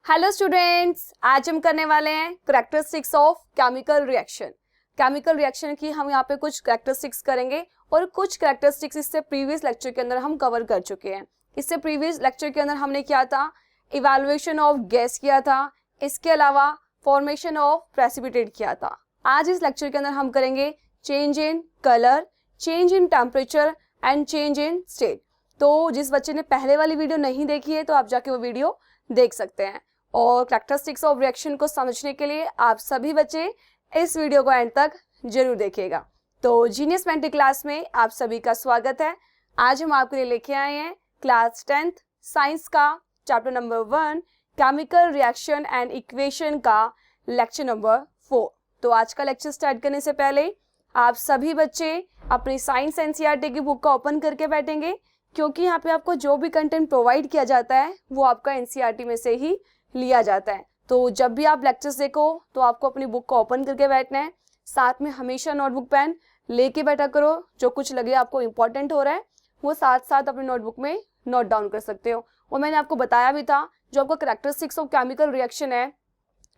Hello students, आज हम करने वाले हैं characteristics of chemical reaction. Chemical reaction की हम यहाँ पे कुछ कैरेक्टरिस्टिक्स करेंगे और कुछ कैरेक्टरिस्टिक्स इससे प्रीवियस लेक्चर के अंदर हम कवर कर चुके हैं। इससे प्रीवियस लेक्चर के अंदर हमने किया था इवैल्यूएशन ऑफ गैस किया था, इसके अलावा फॉर्मेशन ऑफ प्रेसिपिटेट किया था। आज इस लेक्चर के अंदर हम करेंगे change in colour, change in temperature and change in state. तो जिस बच्चे ने पहले वाली वीडियो नहीं देखी है तो आप जाके वो वीडियो देख सकते हैं। और कैरेक्टरिस्टिक्स ऑफ रिएक्शन को समझने के लिए आप सभी बच्चे इस वीडियो को एंड तक जरूर देखिएगा। तो जीनियस मेंटी क्लास में आप सभी का स्वागत है। आज हम आपके लिए लेके आए हैं क्लास 10th साइंस का chapter number 1 chemical reaction and equation का लेक्चर नंबर 4। तो आज का लेक्चर स्टार्ट करने से पहले आप सभी बच्चे अपनी साइंस एनसीईआरटी की बुक का ओपन करके बैठेंगे, क्योंकि यहाँ पे आपको जो भी कंटेंट प्रोवाइड किया जाता है वो आपका एनसीईआरटी में से ही लिया जाता है। तो जब भी आप लेक्चर्स देखो तो आपको अपनी बुक को ओपन करके बैठना है। साथ में हमेशा नोटबुक पेन लेके बैठा करो। जो कुछ लगे आपको इम्पोर्टेंट हो रहा है वो साथ साथ अपनी नोटबुक में नोट डाउन कर सकते हो। और मैंने आपको बताया भी था जो आपका कैरेक्टरिस्टिक्स ऑफ केमिकल रिएक्शन है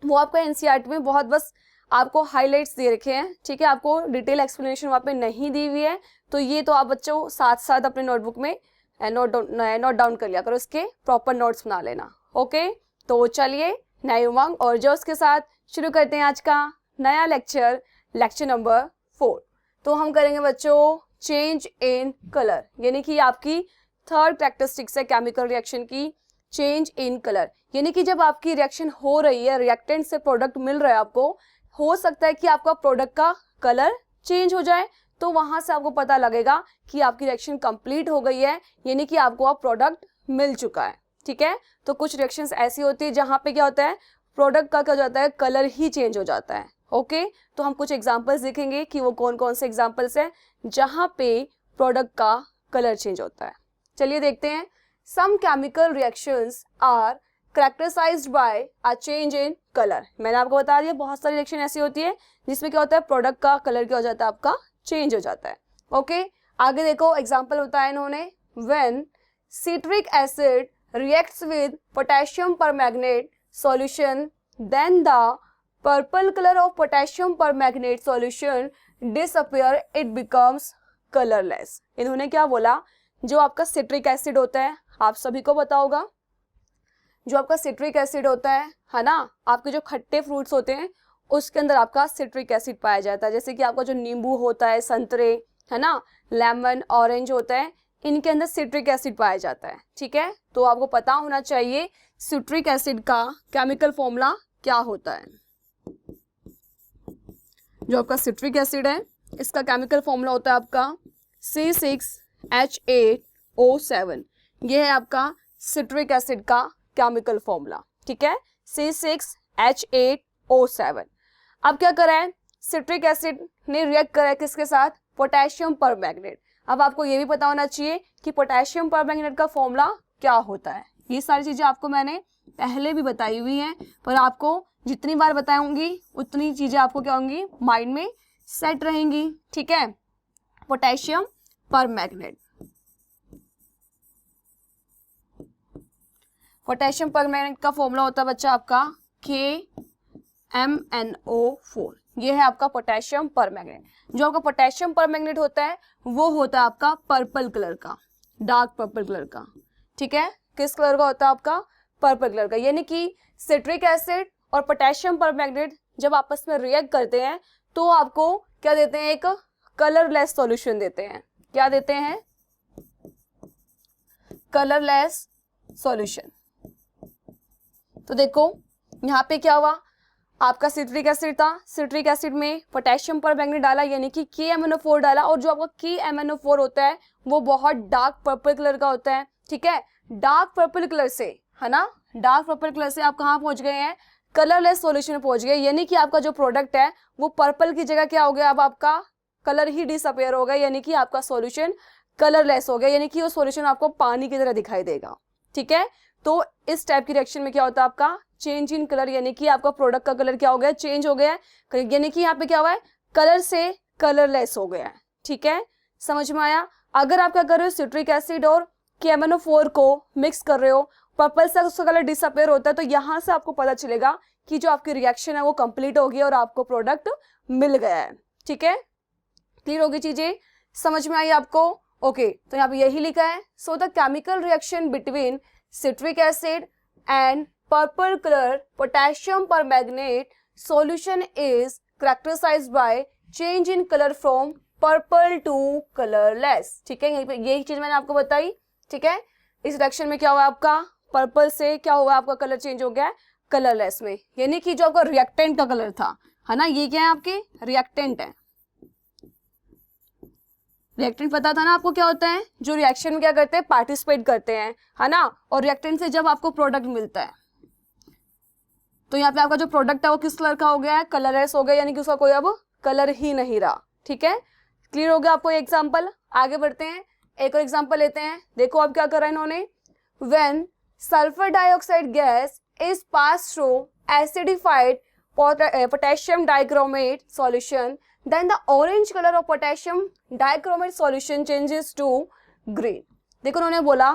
वो आपका एनसीईआरटी में बहुत बस आपको हाईलाइट्स दे रखे हैं, ठीक है। आपको डिटेल एक्सप्लेनेशन वहाँ पे नहीं दी हुई है। तो ये तो आप बच्चों साथ साथ अपने नोटबुक में नोट डाउन कर लिया करो, इसके प्रॉपर नोट्स बना लेना। ओके, तो चलिए नए उमंग और जोश के साथ शुरू करते हैं आज का नया लेक्चर, लेक्चर नंबर 4। तो हम करेंगे बच्चों चेंज इन कलर, यानी कि आपकी थर्ड कैरेक्टरिस्टिक्स है केमिकल रिएक्शन की, चेंज इन कलर। यानी कि जब आपकी रिएक्शन हो रही है, रिएक्टेंट से प्रोडक्ट मिल रहा है आपको, हो सकता है कि आपका प्रोडक्ट का कलर चेंज हो जाए। तो वहां से आपको पता लगेगा कि आपकी रिएक्शन कंप्लीट हो गई है, यानी कि आपको अब प्रोडक्ट मिल चुका है, ठीक है। तो कुछ रिएक्शंस ऐसी होती है जहां पे क्या होता है, प्रोडक्ट का क्या हो जाता है, कलर ही चेंज हो जाता है। ओके, तो हम कुछ एग्जांपल्स देखेंगे कि वो कौन कौन से एग्जांपल्स हैं जहां पे प्रोडक्ट का कलर चेंज होता है। चलिए देखते हैं। Some chemical reactions are characterised by a change in colour. मैंने आपको बता दिया बहुत सारी रिएक्शन ऐसी होती है जिसमें क्या होता है, प्रोडक्ट का कलर क्या हो जाता है, आपका चेंज हो जाता है। ओके, आगे देखो एग्जांपल बताया इन्होंने। When citric acid reacts with potassium permanganate solution, then the purple color of potassium permanganate solution disappear, it becomes colorless। इन्होंने क्या बोला, जो आपका सिट्रिक एसिड होता है, आप सभी को पता होगा, जो आपका सिट्रिक एसिड होता है ना, आपके जो खट्टे फ्रूट्स होते हैं उसके अंदर आपका सिट्रिक एसिड पाया जाता है। जैसे कि आपका जो नींबू होता है, संतरे है ना, लेमन, ऑरेंज होता है, इनके अंदर सिट्रिक एसिड पाया जाता है, ठीक है। तो आपको पता होना चाहिए सिट्रिक एसिड का केमिकल फॉर्मूला क्या होता है। जो आपका सिट्रिक एसिड है इसका केमिकल फॉर्मूला होता है आपका C6H8O7। ये है आपका सिट्रिक एसिड का केमिकल फॉर्मूला, ठीक है, C6H8O7। अब क्या करा है, सिट्रिक एसिड ने रिएक्ट करा है किसके साथ, पोटेशियम परमैंगनेट। अब आपको ये भी पता होना चाहिए कि पोटेशियम परमैंगनेट का फॉर्मूला क्या होता है। ये सारी चीजें आपको मैंने पहले भी बताई हुई हैं, पर आपको जितनी बार बताऊंगी उतनी चीजें आपको क्या होंगी, माइंड में सेट रहेंगी, ठीक है। पोटेशियम परमैंगनेट, पोटेशियम परमैंगनेट का फॉर्मूला होता है बच्चा आपका KMnO4। ये है आपका पोटेशियम परमैंगनेट। जो आपका पोटेशियम परमैंगनेट होता है वो होता है आपका पर्पल कलर का, डार्क पर्पल कलर का, ठीक है। किस कलर का होता है आपका, पर्पल कलर का। यानी कि सिट्रिक एसिड और पोटेशियम परमैंगनेट जब आपस में रिएक्ट करते हैं तो आपको क्या देते हैं, एक कलरलेस सॉल्यूशन देते हैं। क्या देते हैं, कलरलेस सॉल्यूशन। तो देखो यहाँ पे क्या हुआ, आपका सिट्रिक एसिड था, सिट्रिक एसिड में पोटेशियम परमैंगनेट डाला यानी कि KMnO4 डाला, और जो आपका KMnO4 होता है वो बहुत डार्क पर्पल कलर का होता है, ठीक है। डार्क पर्पल कलर से, है ना, डार्क पर्पल कलर से आप कहाँ पहुंच गए हैं, कलरलेस सॉल्यूशन में पहुंच गए। यानी कि आपका जो प्रोडक्ट है वो पर्पल की जगह क्या हो गया, अब आपका कलर ही डिसअपियर हो गया, यानी कि आपका सॉल्यूशन कलरलेस हो गया, यानी कि वो सॉल्यूशन आपको पानी की तरह दिखाई देगा, ठीक है। तो इस टाइप की रिएक्शन में क्या होता है आपका चेंज इन कलर, यानी कि आपका प्रोडक्ट का कलर क्या हो गया, चेंज हो गया है, यानी कि यहाँ पे क्या हुआ है, कलर से कलरलेस हो गया है, ठीक है। समझ में आया। अगर आप क्या कर रहे हो, सिट्रिक एसिड और KMnO4 को मिक्स कर रहे हो पर्पल से उसका कलर डिसअपेयर होता है, तो यहाँ से आपको पता चलेगा कि जो आपकी रिएक्शन है वो कंप्लीट हो गई और आपको प्रोडक्ट मिल गया है। ठीक है, क्लियर होगी चीजें, समझ में आई आपको? ओके, तो यहाँ पे यही लिखा है, so the chemical reaction between citric acid and purple colour potassium permanganate solution is characterised by change in colour from purple to colourless. ठीक है, यही चीज मैंने आपको बताई। ठीक है, इस रिएक्शन में क्या हुआ आपका, पर्पल से क्या हुआ, आपका कलर चेंज हो गया है कलरलेस में, यानी कि जो आपका रिएक्टेंट का कलर था, है ना, ये क्या है आपके रिएक्टेंट है। रिएक्टेंट पता था ना आपको क्या होता है, जो रिएक्शन में क्या करते हैं, पार्टिसिपेट करते हैं, है ना, और रिएक्टेंट से जब आपको प्रोडक्ट मिलता है, तो यहाँ पे आपका जो प्रोडक्ट है वो किस कलर का हो गया है, कलरलेस हो गया, यानी कि उसका कोई अब कलर ही नहीं रहा। ठीक है, क्लियर हो गया आपको एग्जाम्पल? आगे बढ़ते हैं, एक और एग्जाम्पल लेते हैं। देखो अब क्या करा इन्होंने, when sulphur dioxide gas is pass through acidified potassium dichromate solution, then the orange color of potassium dichromate solution changes to green। देखो उन्होंने बोला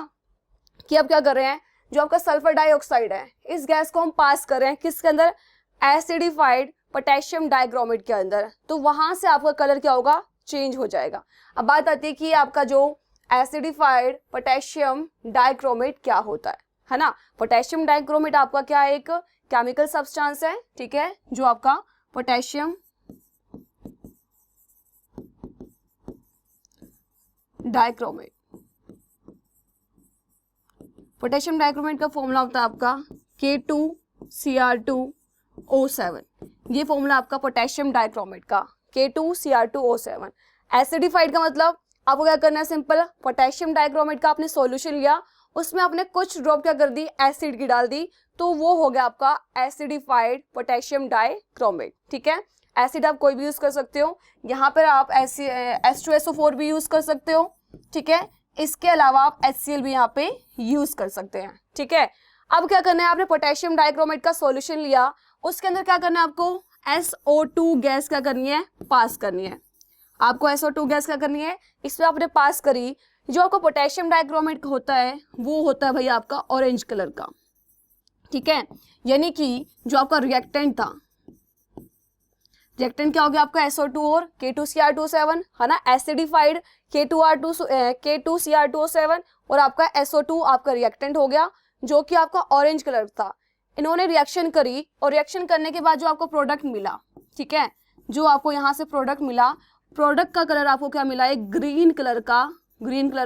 कि अब क्या कर रहे हैं, जो आपका सल्फर डाइऑक्साइड है, इस गैस को हम पास कर रहे हैं किसके अंदर, एसिडिफाइड पोटेशियम डाइक्रोमेट के अंदर, तो वहां से आपका कलर क्या होगा, चेंज हो जाएगा। अब बात आती है कि आपका जो एसिडिफाइड पोटेशियम डाइक्रोमेट क्या होता है ना। पोटेशियम डाइक्रोमेट आपका क्या है, एक केमिकल सब्सटेंस है। ठीक है, जो आपका पोटेशियम डाइक्रोमेट, पोटेशियम डाइक्रोमेट का फॉर्मूला होता है आपका K2Cr2O7। ये फॉर्मूला आपका पोटेशियम डाइक्रोमेट का K2Cr2O7। एसिडिफाइड का मतलब आपको क्या करना है, सिंपल, पोटेशियम डाइक्रोमेट का आपने सॉल्यूशन लिया, उसमें आपने कुछ ड्रॉप क्या कर दी, एसिड की डाल दी, तो वो हो गया आपका एसिडिफाइड पोटेशियम डाइक्रोमेट। ठीक है, एसिड आप कोई भी यूज कर सकते हो, यहाँ पर आप H2SO4 भी यूज कर सकते हो। ठीक है, इसके अलावा आप HCl भी यहाँ पे यूज कर सकते हैं। ठीक है, अब क्या करना है, आपने पोटेशियम डाइक्रोमेट का सॉल्यूशन लिया, उसके अंदर क्या करना है, आपको SO2 गैस क्या करनी है, पास करनी है। आपको SO2 गैस क्या करनी है, इसमें आपने पास करी, जो आपका पोटेशियम डाइक्रोमेट होता है वो होता है भाई आपका ऑरेंज कलर का। ठीक है, यानी कि जो आपका रिएक्टेंट था, रिएक्टेंट क्या हो गया आपका SO2 और K2Cr2O7, है ना, एसिडिफाइड K2Cr2O7 और आपका SO2 आपका रिएक्टेंट हो गया, जो कि आपका ऑरेंज कलर था। इन्होंने रिएक्शन करी और रिएक्शन करने के बाद जो आपको प्रोडक्ट मिला, ठीक है, जो आपको यहाँ से प्रोडक्ट मिला, प्रोडक्ट का कलर आपको क्या मिला, एक ग्रीन कलर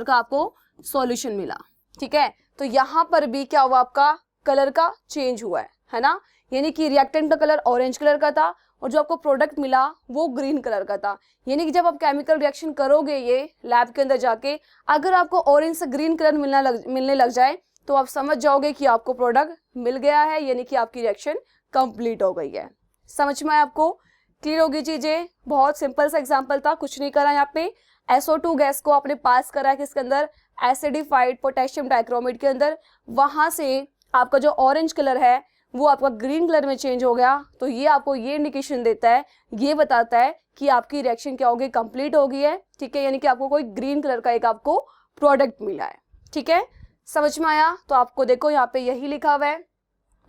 का आपको सॉल्यूशन मिला। ठीक है, तो यहाँ पर भी क्या हुआ, आपका कलर का चेंज हुआ है ना, यानी कि रिएक्टेंट का कलर ऑरेंज कलर का था और जो आपको प्रोडक्ट मिला वो ग्रीन कलर का था। यानी कि जब आप केमिकल रिएक्शन करोगे ये लैब के अंदर जाके, अगर आपको ऑरेंज से ग्रीन कलर मिलने लग जाए तो आप समझ जाओगे कि आपको प्रोडक्ट मिल गया है, यानी कि आपकी रिएक्शन कंप्लीट हो गई है। समझ में आया आपको? क्लियर होगी चीजें? बहुत सिंपल सा एग्जांपल था, कुछ नहीं करा यहाँ पे। SO2 गैस को आपने पास करा है किसके अंदर, एसिडिफाइड पोटेशियम डाइक्रोमेट के अंदर, वहां से आपका जो ऑरेंज कलर है वो आपका ग्रीन कलर में चेंज हो गया। तो ये आपको ये इंडिकेशन देता है, ये बताता है कि आपकी रिएक्शन क्या होगी, कंप्लीट हो गई है। ठीक है, यानी कि आपको कोई ग्रीन कलर का एक आपको प्रोडक्ट मिला है। ठीक है, समझ में आया? तो आपको देखो यहाँ पे यही लिखा हुआ है,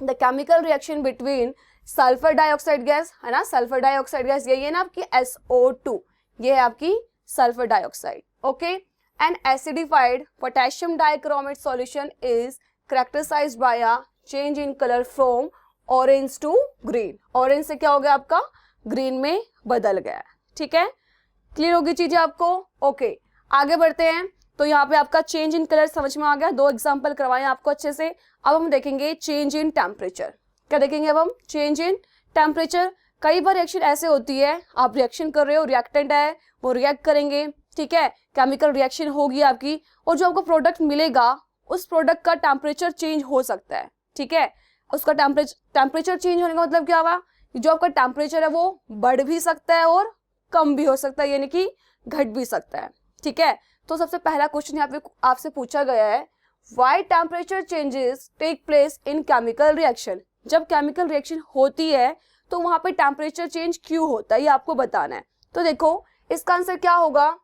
the chemical reaction between sulphur dioxide gas, है ना, सल्फर डाइऑक्साइड गैस यही है ना आपकी SO2, ये है आपकी sulphur dioxide. Okay, and acidified potassium dichromate solution is characterised by a change in colour from orange to green. Orange से क्या हो गया, आपका ग्रीन में बदल गया है। ठीक है, क्लियर होगी चीजें आपको? ओके, आगे बढ़ते हैं। तो यहाँ पे आपका चेंज इन कलर समझ में आ गया, दो एग्जांपल करवाए आपको अच्छे से। अब हम देखेंगे चेंज इन टेम्परेचर। क्या देखेंगे अब हम? Change in temperature. कई बार रिएक्शन ऐसे होती है, आप रिएक्शन कर रहे हो, रिएक्टेंट है वो रिएक्ट करेंगे, ठीक है, केमिकल रिएक्शन होगी आपकी, और जो आपको प्रोडक्ट मिलेगा उस प्रोडक्ट का टेम्परेचर चेंज हो सकता है। ठीक है, उसका टेम्परेचर चेंज होने का मतलब क्या हुआ, जो आपका टेम्परेचर है वो बढ़ भी सकता है और कम भी हो सकता है, यानी कि घट भी सकता है। ठीक है, तो सबसे पहला क्वेश्चन यहाँ पे आपसे पूछा गया है, why temperature changes take place in chemical reaction. जब केमिकल रिएक्शन होती है तो वहां पे टेम्परेचर चेंज क्यों होता है, ये आपको बताना है। तो देखो इसका आंसर क्या होगा,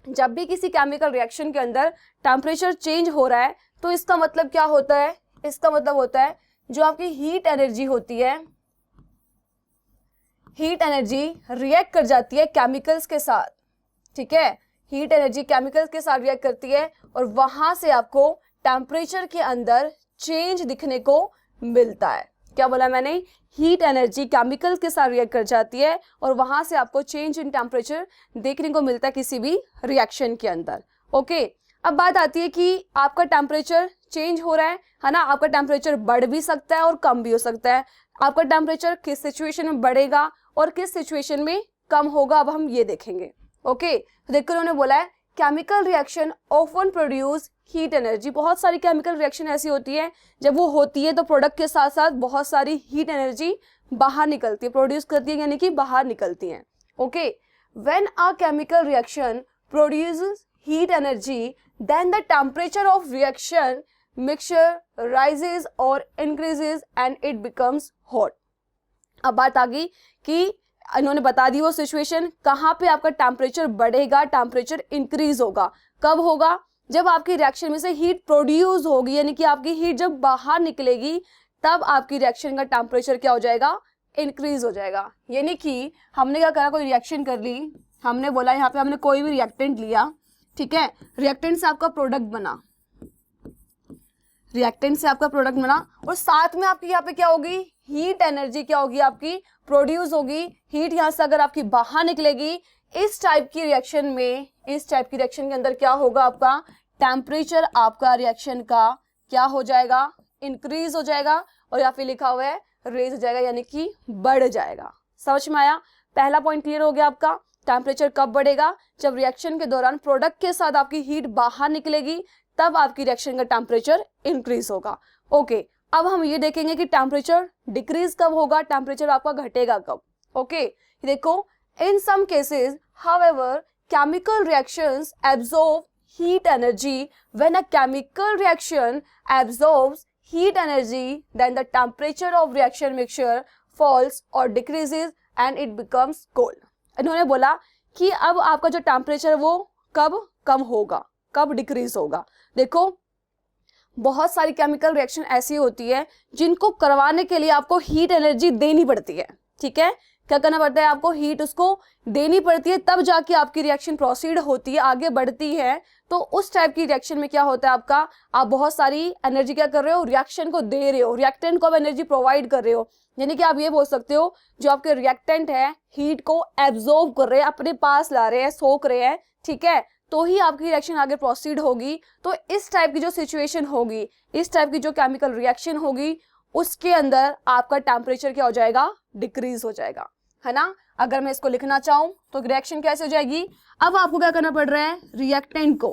जब भी किसी केमिकल रिएक्शन के अंदर टेम्परेचर चेंज हो रहा है तो इसका मतलब क्या होता है, इसका मतलब होता है जो आपकी हीट एनर्जी होती है, हीट एनर्जी रिएक्ट कर जाती है केमिकल्स के साथ, ठीक है, हीट एनर्जी केमिकल्स के साथ रिएक्ट करती है और वहां से आपको टेम्परेचर के अंदर चेंज दिखने को मिलता है। क्या बोला मैंने? हीट एनर्जी केमिकल्स के साथ रिएक्ट कर जाती है और वहां से आपको चेंज इन टेम्परेचर देखने को मिलता है किसी भी रिएक्शन के अंदर। ओके, अब बात आती है कि आपका टेम्परेचर चेंज हो रहा है ना, आपका टेम्परेचर बढ़ भी सकता है और कम भी हो सकता है। आपका टेम्परेचर किस सिचुएशन में बढ़ेगा और किस सिचुएशन में कम होगा, अब हम ये देखेंगे। ओके, तो देखो उन्होंने बोला है chemical reaction often produce heat energy. बहुत सारी केमिकल रिएक्शन ऐसी होती है, जब वो होती है तो प्रोडक्ट के साथ साथ बहुत सारी हीट एनर्जी बाहर निकलती है, प्रोड्यूस करती है, यानी कि बाहर निकलती है। Okay, when a chemical reaction produces heat energy then the temperature of reaction mixture rises और increases and it becomes hot. अब बात आ गई कि इन्होंने बता दी वो सिचुएशन कहाँ पे आपका टेम्परेचर बढ़ेगा, टेम्परेचर इंक्रीज होगा। कब होगा? जब आपकी रिएक्शन में से हीट प्रोड्यूस होगी, यानी कि आपकी हीट जब बाहर निकलेगी तब आपकी रिएक्शन का टेम्परेचर क्या हो जाएगा? इंक्रीज हो जाएगा। यानी कि हमने क्या करा, कोई रिएक्शन कर ली, हमने बोला यहाँ पे हमने कोई भी रिएक्टेंट लिया, ठीक है, रिएक्टेंट से आपका प्रोडक्ट बना, रिएक्टेंट से आपका प्रोडक्ट बना और साथ में आपकी यहाँ पे क्या होगी? हीट एनर्जी क्या होगी? आपकी प्रोड्यूस होगी। हीट यहाँ से अगर आपकी बाहर निकलेगी, इस टाइप की रिएक्शन में, इस टाइप की रिएक्शन के अंदर क्या होगा? आपका टेम्परेचर आपका रिएक्शन का क्या हो जाएगा? इंक्रीज हो जाएगा और यहाँ पे लिखा हुआ है रेज हो जाएगा, यानी कि बढ़ जाएगा। समझ में आया? पहला पॉइंट क्लियर हो गया आपका। टेम्परेचर कब बढ़ेगा? जब रिएक्शन के दौरान प्रोडक्ट के साथ आपकी हीट बाहर निकलेगी, तब आपकी रिएक्शन का टेम्परेचर इंक्रीज होगा। ओके, अब हम ये देखेंगे कि टेम्परेचर डिक्रीज कब होगा, टेम्परेचर आपका घटेगा कब। ओके, देखो, in some cases however chemical reactions absorb heat energy. When a chemical reaction absorbs heat energy, then the temperature of reaction mixture falls or decreases and it becomes cold. इन्होंने बोला कि अब आपका जो टेम्परेचर है वो कब कम होगा, कब डिक्रीज होगा। देखो, बहुत सारी केमिकल रिएक्शन ऐसी होती है जिनको करवाने के लिए आपको हीट एनर्जी देनी पड़ती है, ठीक है, क्या करना पड़ता है? आपको हीट उसको देनी पड़ती है, तब जाके आपकी रिएक्शन प्रोसीड होती है, आगे बढ़ती है। तो उस टाइप की रिएक्शन में क्या होता है आपका, आप बहुत सारी एनर्जी क्या कर रहे हो? रिएक्शन को दे रहे हो, रिएक्टेंट को आप एनर्जी प्रोवाइड कर रहे हो। यानी कि आप ये बोल सकते हो जो आपके रिएक्टेंट है हीट को एब्जॉर्ब कर रहे हैं, अपने पास ला रहे हैं, सोख रहे हैं, ठीक है, तो ही आपकी रिएक्शन आगे प्रोसीड होगी। तो इस टाइप की जो सिचुएशन होगी, इस टाइप की जो केमिकल रिएक्शन होगी, उसके अंदर आपका टेम्परेचर क्या हो जाएगा? डिक्रीज हो जाएगा, है ना। अगर मैं इसको लिखना चाहूं तो रिएक्शन कैसे हो जाएगी? अब आपको क्या करना पड़ रहा है? रिएक्टेंट को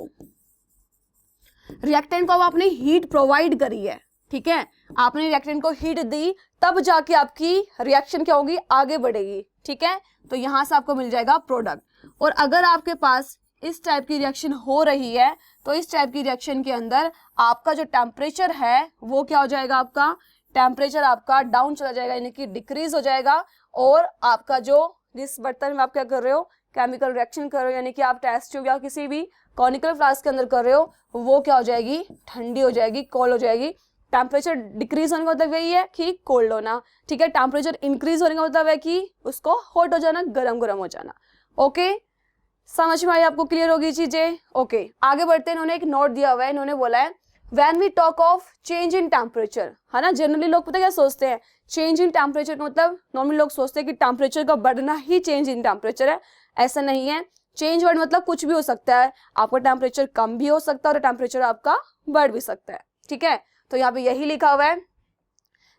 अब आपने हीट प्रोवाइड करी है, ठीक है, आपने रिएक्टेंट को हीट दी, तब जाके आपकी रिएक्शन क्या होगी? आगे बढ़ेगी, ठीक है। तो यहां से आपको मिल जाएगा प्रोडक्ट। और अगर आपके पास इस टाइप की रिएक्शन हो रही है तो इस टाइप की रिएक्शन के अंदर आपका जो टेम्परेचर है वो क्या हो जाएगा? आपका टेम्परेचर आपका डाउन चला जाएगा, यानी कि डिक्रीज हो जाएगा। और आपका जो जिस बर्तन में आप क्या कर रहे हो? केमिकल रिएक्शन कर रहे हो, यानी कि आप टेस्ट ट्यूब या किसी भी कॉनिकल फ्लास्क के अंदर कर रहे हो, वो क्या हो जाएगी? ठंडी हो जाएगी, कोल्ड हो जाएगी। टेम्परेचर डिक्रीज होने का मतलब यही है कि कोल्ड होना, ठीक है। टेम्परेचर इंक्रीज होने का मतलब है कि उसको हॉट हो जाना, गरम गरम हो जाना। ओके, समझ में आई आपको? क्लियर होगी चीजें? ओके, आगे बढ़ते हैं। इन्होंने एक नोट दिया हुआ है, इन्होंने बोला है When we talk of change in temperature, है ना, जनरली लोग पता क्या सोचते हैं? चेंज इन टेम्परेचर का मतलब नॉर्मली लोग सोचते हैं कि टेम्परेचर का बढ़ना ही चेंज इन टेम्परेचर है। ऐसा नहीं है। चेंज वर्ड मतलब कुछ भी हो सकता है, आपका टेम्परेचर कम भी हो सकता है और टेम्परेचर आपका बढ़ भी सकता है, ठीक है। तो यहाँ पे यही लिखा हुआ है।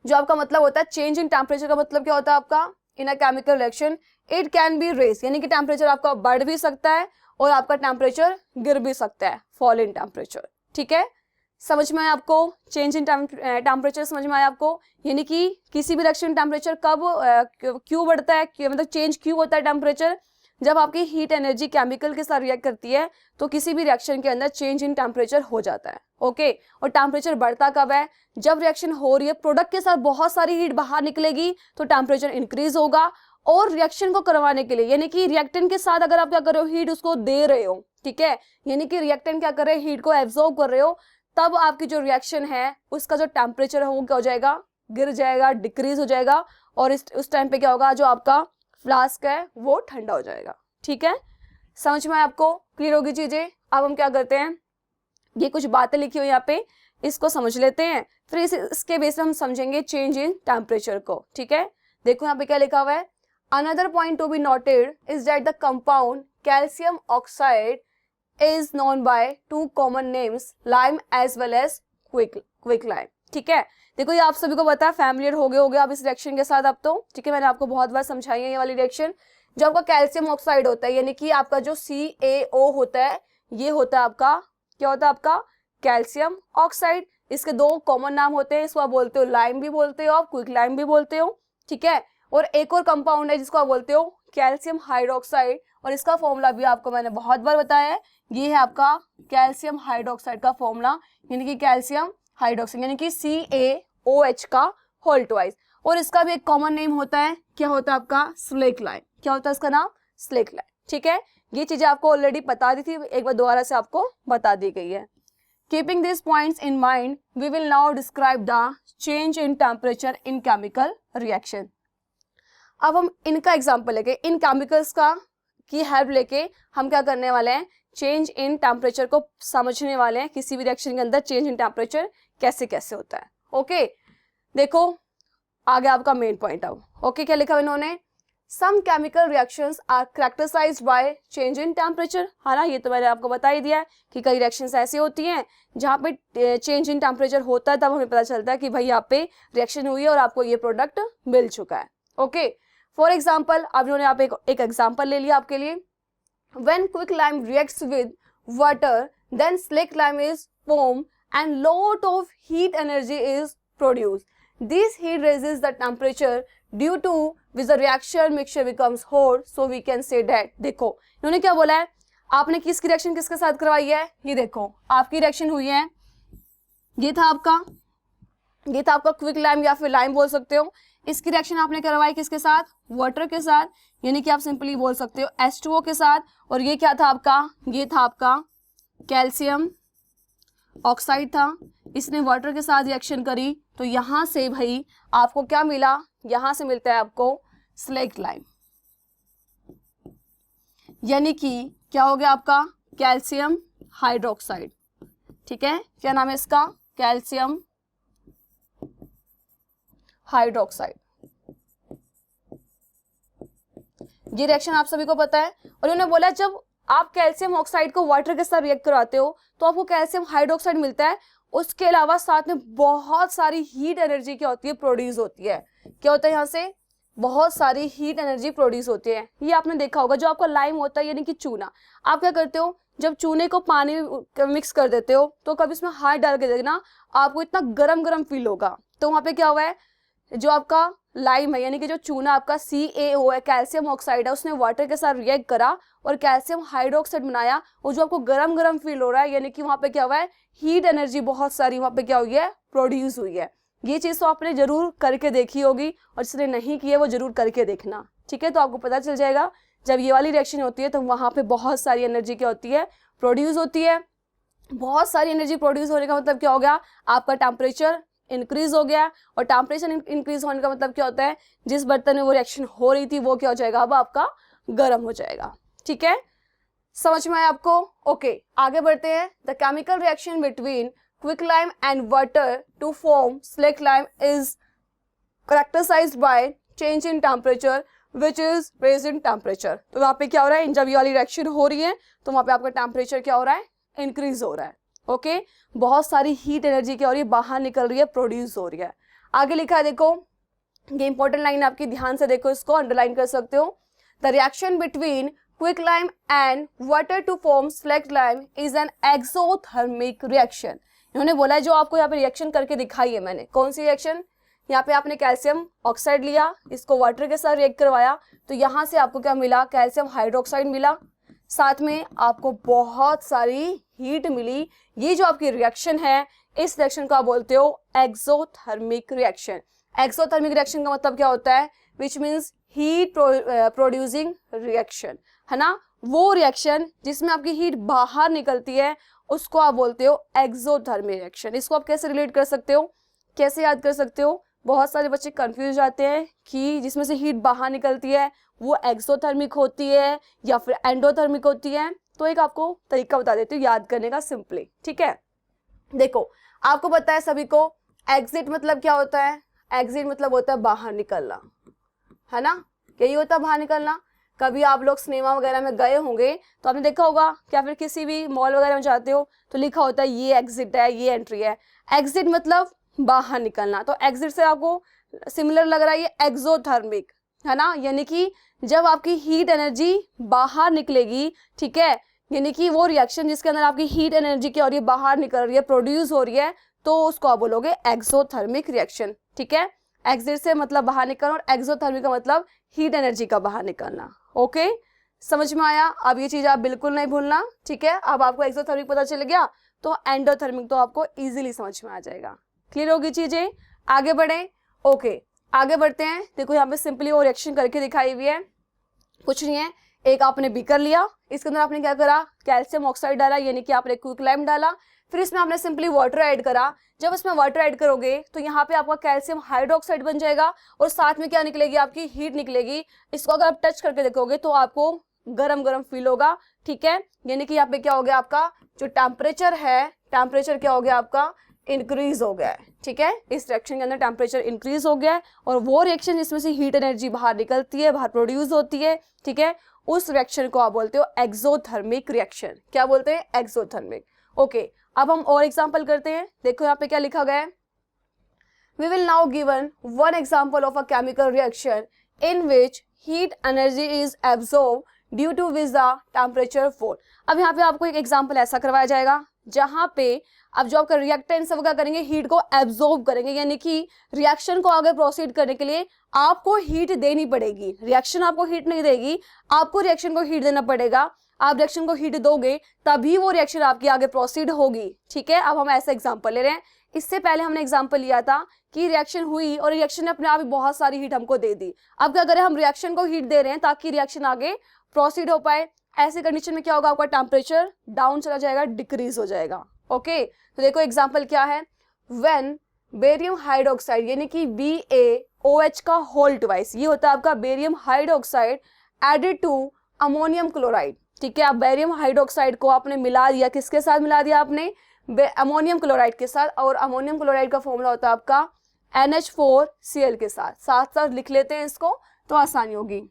जो आपका मतलब होता है चेंज इन टेम्परेचर का मतलब क्या होता है आपका? In a chemical reaction it can be raise, यानी कि टेम्परेचर आपका बढ़ भी सकता है और आपका टेम्परेचर गिर भी सकता है, फॉल इन टेम्परेचर, ठीक है। समझ में आया आपको? चेंज इन टेम्परेचर समझ में आया आपको? यानी कि किसी भी रिएक्शन टेम्परेचर कब क्यों बढ़ता है, मतलब चेंज क्यों होता है टेम्परेचर? जब आपकी हीट एनर्जी केमिकल के साथ रिएक्ट करती है तो किसी भी रिएक्शन के अंदर चेंज इन टेम्परेचर हो जाता है। ओके, और टेम्परेचर बढ़ता कब है? जब रिएक्शन हो रही है, प्रोडक्ट के साथ बहुत सारी हीट बाहर निकलेगी तो टेम्परेचर इंक्रीज होगा। और रिएक्शन को करवाने के लिए, यानी कि रिएक्टेंट के साथ अगर आप क्या कर रहे हो? हीट उसको दे रहे हो, ठीक है, यानी कि रिएक्टेंट क्या कर रहे हैं? हीट को एब्जॉर्ब कर रहे हो, तब आपकी जो रिएक्शन है उसका जो टेम्परेचर है वो क्या हो जाएगा, गिर जाएगा, डिक्रीज हो जाएगा, और उस टाइम पे क्या होगा, जो आपका फ्लास्क है वो ठंडा हो जाएगा। ठीक है, समझ में आपको क्लियर होगी चीजें। अब हम क्या करते हैं, ये कुछ बातें लिखी हुई यहाँ पे, इसको समझ लेते हैं, फिर इसके बेस पे हम समझेंगे चेंज इन टेम्परेचर को। ठीक है, देखो यहाँ पे क्या लिखा हुआ है, another point to be noted is that the compound calcium oxide is known by two common names, lime as well as quick lime. ठीक है, देखो ये आप सभी को पता है, फैमिलियर हो गए आप इस रिएक्शन के साथ अब तो। ठीक है, मैंने आपको बहुत बार समझाई है ये वाली रिएक्शन। जो आपका कैल्शियम ऑक्साइड होता है, यानी कि आपका जो CaO होता है, ये होता है आपका, क्या होता है आपका, कैल्शियम ऑक्साइड। इसके दो कॉमन नाम होते हैं, इसको आप बोलते हो लाइम भी बोलते हो, आप क्विक लाइम भी बोलते हो। ठीक है, और एक और कंपाउंड है जिसको आप बोलते हो कैल्शियम हाइड्रोक्साइड, और इसका फॉर्मूला भी आपको मैंने बहुत बार बताया है, ये है आपका कैल्शियम हाइड्रोक्साइड का फॉर्मूला, यानी कि कैल्शियम हाइड्रोक्साइड यानी कि CaOH का होल ट्वाइस। और इसका भी एक कॉमन नेम होता है, क्या होता है आपका, स्लेक लाइम। क्या होता है इसका नाम, स्लेक लाइम। ठीक है, ये चीजें आपको ऑलरेडी बता दी थी, एक बार दोबारा से आपको बता दी गई है। Keeping this points in mind we will now describe the change in temperature in chemical reaction. अब हम इनका एग्जाम्पल लेके, इन केमिकल्स का की हेल्प लेके हम क्या करने वाले हैं, चेंज इन टेम्परेचर को समझने वाले हैं, किसी भी रिएक्शन के अंदर चेंज इन टेम्परेचर कैसे कैसे होता है। ओके, देखो आगे आपका मेन पॉइंट आओ। ओके, क्या लिखा इन्होंने, some chemical reactions are characterised by change in temperature. हाँ ना, ये तो मैंने आपको बता ही दिया है कि कई रिएक्शंस ऐसी होती हैं जहाँ पे चेंज इन टेम्परेचर होता है, तब हमें पता चलता है कि भाई यहाँ पे रिएक्शन हुई है और आपको ये प्रोडक्ट मिल चुका है। ओके, फॉर एग्जाम्पल, अब इन्होंने आप एक एग्जाम्पल ले लिया आपके लिए, when quicklime reacts with water then slaked is formed and lot of heat energy is produced. This heat raises the temperature due to which the reaction mixture becomes hot, so we can say that। देखो इन्होंने क्या बोला है, आपने किसकी reaction किसके साथ करवाई है, ये देखो आपकी रिएक्शन हुई है, ये था आपका क्विक लाइम या फिर लाइम बोल सकते हो। इसकी रिएक्शन आपने करवाई किसके साथ, वाटर के साथ, यानी कि आप सिंपली बोल सकते हो H2O के साथ। और ये क्या था आपका, ये था आपका कैल्शियम ऑक्साइड था, इसने वाटर के साथ रिएक्शन करी, तो यहां से भाई आपको क्या मिला, यहां से मिलता है आपको स्लेक्ड लाइम, यानी कि क्या हो गया आपका कैल्शियम हाइड्रोक्साइड। ठीक है, क्या नाम है इसका, कैल्शियम हाइड्रोक्साइड। ये रिएक्शन आप सभी को पता है। और उन्होंने बोला जब आप कैल्शियम ऑक्साइड को वाटर के साथ रिएक्ट कराते हो तो आपको कैल्शियम हाइड्रोक्साइड मिलता है, उसके अलावा साथ में बहुत सारी हीट एनर्जी क्या होती है, प्रोड्यूस होती है। क्या होता है, यहाँ से बहुत सारी हीट एनर्जी प्रोड्यूस होती है। ये आपने देखा होगा, जो आपका लाइम होता है यानी कि चूना, आप क्या करते हो, जब चूने को पानी मिक्स कर देते हो तो कभी इसमें हाथ डाल के देखना, आपको इतना गरम गरम फील होगा। तो वहां पे क्या हुआ है, जो आपका लाइम है यानी कि जो चूना आपका CaO है, कैल्शियम ऑक्साइड है, उसने वाटर के साथ रिएक्ट करा और कैल्शियम हाइड्रोक्साइड बनाया, और जो आपको गरम गरम फील हो रहा है यानी कि वहां पे क्या हुआ है, हीट एनर्जी बहुत सारी वहां पे क्या हुई है, प्रोड्यूस हुई है। ये चीज तो आपने जरूर करके देखी होगी, और जिसने नहीं की है वो जरूर करके देखना। ठीक है, तो आपको पता चल जाएगा जब ये वाली रिएक्शन होती है तो वहां पे बहुत सारी एनर्जी क्या होती है, प्रोड्यूस होती है। बहुत सारी एनर्जी प्रोड्यूस होने का मतलब क्या हो गया, आपका टेम्परेचर इंक्रीज हो गया, और टेम्परेचर इंक्रीज होने का मतलब क्या होता है, जिस बर्तन में वो रिएक्शन हो रही थी वो क्या हो जाएगा, अब आपका गर्म हो जाएगा। ठीक है, समझ में आया आपको। ओके, आगे बढ़ते हैं। The chemical reaction between quick lime and water to form slaked lime is characterised by change in temperature which is raise in temperature. तो वहां पे क्या हो रहा है, जब ये वाली रिएक्शन हो रही है तो वहां पे आपका टेम्परेचर क्या हो रहा है, इंक्रीज हो रहा है। ओके, बहुत सारी हीट एनर्जी क्या हो रही है, बाहर निकल रही है, प्रोड्यूस हो रही है। आगे लिखा है, देखो ये इंपॉर्टेंट लाइन आपकी, ध्यान से देखो, इसको अंडरलाइन कर सकते हो। The reaction between quick lime and water to form slaked lime is an exothermic reaction. इन्होंने बोला है, जो आपको यहाँ पे रिएक्शन करके दिखाई है मैंने, कौन सी रिएक्शन, यहाँ पे आपने कैल्शियम ऑक्साइड लिया, इसको वाटर के साथ रिएक्ट करवाया, तो यहाँ से आपको क्या मिला, कैल्शियम हाइड्रोक्साइड मिला, साथ में आपको बहुत सारी हीट मिली। ये जो आपकी रिएक्शन है, इस रिएक्शन को आप बोलते हो एक्सोथर्मिक रिएक्शन। एक्सोथर्मिक रिएक्शन का मतलब क्या होता है, which means heat producing reaction, है ना। वो रिएक्शन जिसमें आपकी हीट बाहर निकलती है उसको आप बोलते हो एक्सोथर्मिक रिएक्शन। इसको आप कैसे रिलेट कर सकते हो, कैसे याद कर सकते हो? बहुत सारे बच्चे कंफ्यूज जाते हैं कि जिसमें से हीट बाहर निकलती है वो एक्सोथर्मिक होती है या फिर एंडोथर्मिक होती है। तो एक आपको तरीका बता देती हूँ याद करने का सिंपली, ठीक है। देखो, आपको पता है सभी को एग्जिट मतलब क्या होता है? एग्जिट मतलब होता है बाहर निकलना, है ना। यही होता है बाहर निकलना। कभी आप लोग सिनेमा वगैरह में गए होंगे तो आपने देखा होगा, या फिर किसी भी मॉल वगैरह में जाते हो तो लिखा होता है ये एग्जिट है, ये एंट्री है। एग्जिट मतलब बाहर निकलना। तो एग्जिट से आपको सिमिलर लग रहा है ये एक्सोथर्मिक, है ना। यानी कि जब आपकी हीट एनर्जी बाहर निकलेगी, ठीक है, यानी कि वो रिएक्शन जिसके अंदर आपकी हीट एनर्जी क्या हो रही है, बाहर निकल रही है, प्रोड्यूस हो रही है, तो उसको आप बोलोगे एक्सोथर्मिक रिएक्शन, ठीक है। एग्जिट से मतलब बाहर निकलना और एक्सोथर्मिक का मतलब हीट एनर्जी का बाहर निकलना। ओके, समझ में आया? अब ये चीज आप बिल्कुल नहीं भूलना, ठीक है। अब आपको एक्सोथर्मिक पता चल गया तो एंडोथर्मिक तो आपको इजीली समझ में आ जाएगा। क्लियर होगी चीजें? आगे बढ़े। ओके, आगे बढ़ते हैं। देखो यहाँ पे सिंपली वो रिएक्शन करके दिखाई हुई है, कुछ नहीं है। एक आपने बीकर लिया, इसके अंदर आपने क्या करा, कैल्शियम ऑक्साइड डाला, यानी कि आपने क्विकलाइम डाला, फिर इसमें आपने सिंपली वाटर ऐड करा। जब इसमें वाटर ऐड करोगे तो यहाँ पे आपका कैल्शियम हाइड्रोक्साइड बन जाएगा और साथ में क्या निकलेगी, आपकी हीट निकलेगी। इसको अगर आप टच करके देखोगे तो आपको गरम गरम फील होगा, ठीक है। यानी कि यहाँ पे क्या हो गया, आपका जो टेम्परेचर है, टेम्परेचर क्या हो गया, आपका इंक्रीज हो गया है, ठीक है। इस रिएक्शन के अंदर टेम्परेचर इंक्रीज हो गया है और वो रिएक्शन जिसमें से हीट एनर्जी बाहर निकलती है, बाहर प्रोड्यूस होती है, ठीक है, उस रिएक्शन को आप बोलते हो एक्सोथर्मिक रिएक्शन। क्या बोलते हैं? एक्सोथर्मिक। ओके, अब हम और एग्जांपल करते हैं। देखो यहाँ पे क्या लिखा गया है, we will now given one example of a chemical reaction in which heat energy is absorb due to which the temperature fall. अब यहाँ पे आपको एक एग्जांपल ऐसा करवाया जाएगा जहां पे अब जो आपका रिएक्टेंट सब क्या करेंगे, हीट को एब्जॉर्ब करेंगे, यानी कि रिएक्शन को आगे प्रोसीड करने के लिए आपको हीट देनी पड़ेगी। रिएक्शन आपको हीट नहीं देगी, आपको रिएक्शन को हीट देना पड़ेगा। आप रिएक्शन को हीट दोगे तभी वो रिएक्शन आपकी आगे प्रोसीड होगी, ठीक है। अब हम ऐसा एग्जांपल ले रहे हैं। इससे पहले हमने एग्जांपल लिया था कि रिएक्शन हुई और रिएक्शन ने अपने आप ही बहुत सारी हीट हमको दे दी। अब क्या करें, हम रिएक्शन को हीट दे रहे हैं ताकि रिएक्शन आगे प्रोसीड हो पाए। ऐसे कंडीशन में क्या होगा, आपका टेम्परेचर डाउन चला जाएगा, डिक्रीज हो जाएगा। ओके, तो देखो एग्जांपल क्या है, व्हेन बेरियम हाइड्रोक्साइड यानी कि BaOH का होल ट्वाइस, ये होता है आपका barium hydroxide added to ammonium chloride, ठीक है। आप बेरियम हाइड्रोक्साइड को आपने मिला दिया, किसके साथ मिला दिया आपने, अमोनियम क्लोराइड के साथ, और अमोनियम क्लोराइड का फॉर्मूला होता है आपका NH4Cl के साथ। साथ साथ लिख लेते हैं इसको तो आसानी होगी।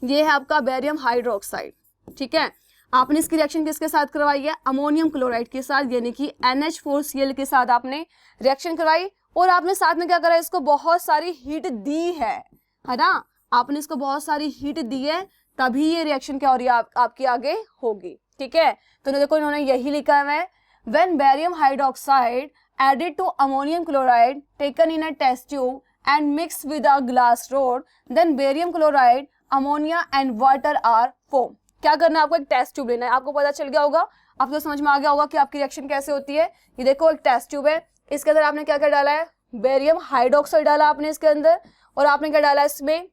ये है आपका बेरियम हाइड्रोक्साइड, ठीक है। आपने इसकी रिएक्शन किसके साथ करवाई है, अमोनियम क्लोराइड के साथ, यानी कि NH4Cl के साथ आपने रिएक्शन करवाई और आपने साथ में क्या करा, इसको बहुत सारी हीट दी है ना। आपने इसको बहुत सारी हीट दी है तभी ये रिएक्शन क्या हो रही है, आपकी आगे होगी, ठीक है। तो देखो इन्होंने यही लिखा है, when barium hydroxide added to ammonium chloride taken in a test tube and mixed with a glass rod, then barium chloride, ammonia and water are formed। क्या करना है, आपको एक टेस्ट ट्यूब लेना है। आपको पता चल गया होगा, आपको समझ में आ गया होगा कि आपकी रिएक्शन कैसे होती है। ये देखो एक टेस्ट ट्यूब है, इसके अंदर आपने क्या क्या डाला है, बेरियम हाइड्रोक्साइड डाला आपने इसके अंदर, और आपने क्या डाला इसमें,